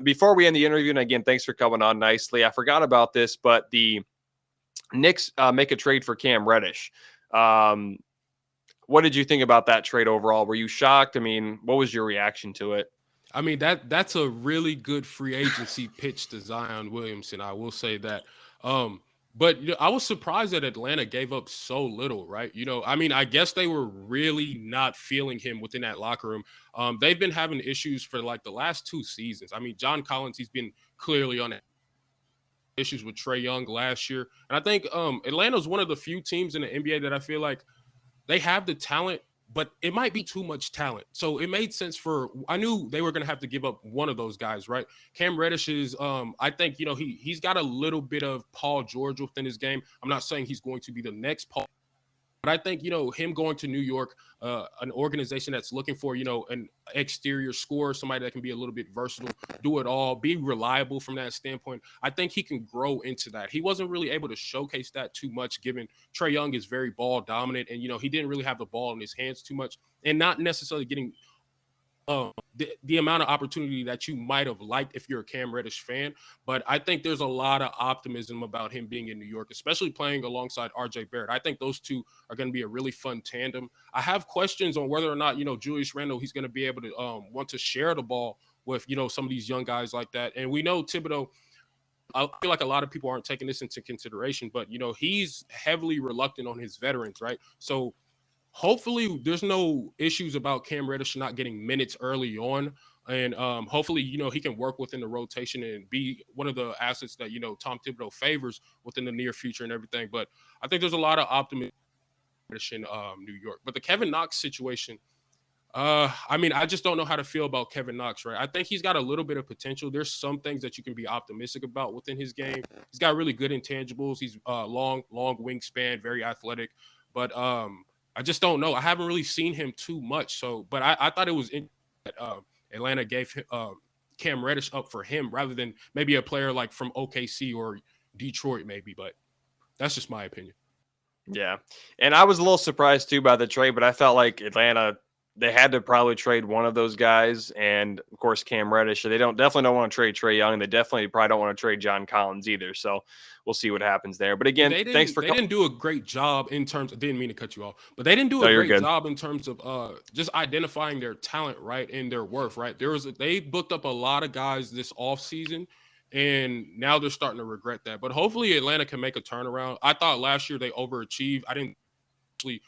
Before we end the interview, and again, thanks for coming on nicely. I forgot about this, but the Knicks make a trade for Cam Reddish. What did you think about that trade overall? Were you shocked? I mean, what was your reaction to it? I mean, that's a really good free agency pitch to Zion Williamson. I will say that. But I was surprised that Atlanta gave up so little, right? I mean, I guess they were really not feeling him within that locker room. They've been having issues for like the last 2 seasons. I mean, John Collins, he's been clearly on issues with Trae Young last year. And I think Atlanta's one of the few teams in the NBA that I feel like they have the talent, but it might be too much talent. So it made sense I knew they were going to have to give up one of those guys, right? Cam Reddish is, I think, he's got a little bit of Paul George within his game. I'm not saying he's going to be the next Paul, but I think, him going to New York, an organization that's looking for, an exterior scorer, somebody that can be a little bit versatile, do it all, be reliable from that standpoint. I think he can grow into that. He wasn't really able to showcase that too much, given Trae Young is very ball dominant. And, he didn't really have the ball in his hands too much and not necessarily getting the amount of opportunity that you might have liked if you're a Cam Reddish fan. But I think there's a lot of optimism about him being in New York, especially playing alongside RJ Barrett. I think those two are going to be a really fun tandem. I have questions on whether or not, Julius Randle, he's going to be able to want to share the ball with, some of these young guys like that. And we know Thibodeau, I feel like a lot of people aren't taking this into consideration, but, he's heavily reluctant on his veterans, right? So hopefully there's no issues about Cam Reddish not getting minutes early on. And hopefully, he can work within the rotation and be one of the assets that, Tom Thibodeau favors within the near future and everything. But I think there's a lot of optimism in New York. But the Kevin Knox situation, I mean, I just don't know how to feel about Kevin Knox, right? I think he's got a little bit of potential. There's some things that you can be optimistic about within his game. He's got really good intangibles. He's long wingspan, very athletic. But I just don't know. I haven't really seen him too much. So, but I thought it was interesting that Atlanta gave Cam Reddish up for him rather than maybe a player like from OKC or Detroit, maybe. But that's just my opinion. Yeah. And I was a little surprised too by the trade, but I felt like Atlanta, they had to probably trade one of those guys. And of course, Cam Reddish. They definitely don't want to trade Trae Young. They definitely probably don't want to trade John Collins either. So we'll see what happens there. But again, They thanks for didn't do a great job in terms. I didn't mean to cut you off, but they didn't do No, a you're great good. job in terms of just identifying their talent, right, and their worth, right. They booked up a lot of guys this offseason, and now they're starting to regret that. But hopefully Atlanta can make a turnaround. I thought last year they overachieved. I didn't actually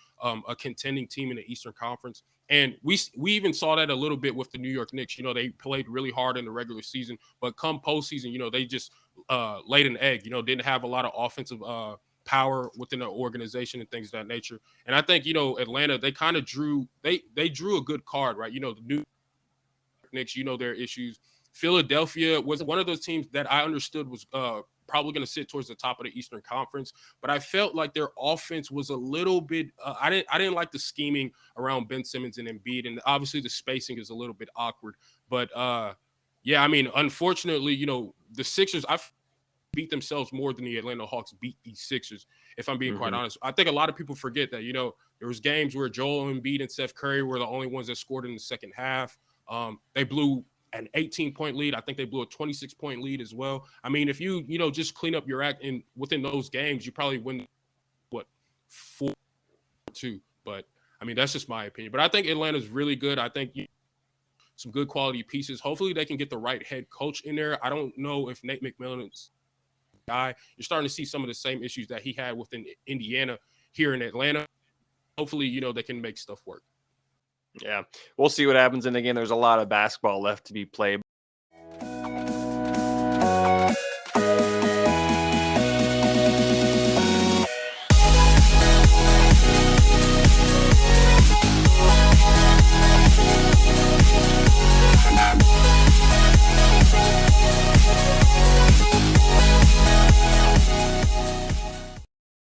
a contending team in the Eastern Conference. And we even saw that a little bit with the New York Knicks. They played really hard in the regular season, but come postseason, they just laid an egg. Didn't have a lot of offensive power within the organization and things of that nature. And I think Atlanta, they kind of drew they drew a good card, right? The New Knicks, their issues. Philadelphia was one of those teams that I understood was probably going to sit towards the top of the Eastern Conference, but I felt like their offense was a little bit. I didn't like the scheming around Ben Simmons and Embiid, and obviously the spacing is a little bit awkward. But yeah, I mean, unfortunately, the Sixers, I beat themselves more than the Atlanta Hawks beat these Sixers. If I'm being quite honest, I think a lot of people forget that there was games where Joel Embiid and Steph Curry were the only ones that scored in the second half. They blew an 18-point lead. I think they blew a 26-point lead as well. I mean, if you just clean up your act within those games, you probably win 4-2. But I mean, that's just my opinion. But I think Atlanta's really good. I think some good quality pieces. Hopefully, they can get the right head coach in there. I don't know if Nate McMillan's guy. You're starting to see some of the same issues that he had within Indiana here in Atlanta. Hopefully, they can make stuff work. Yeah, we'll see what happens. And again, there's a lot of basketball left to be played.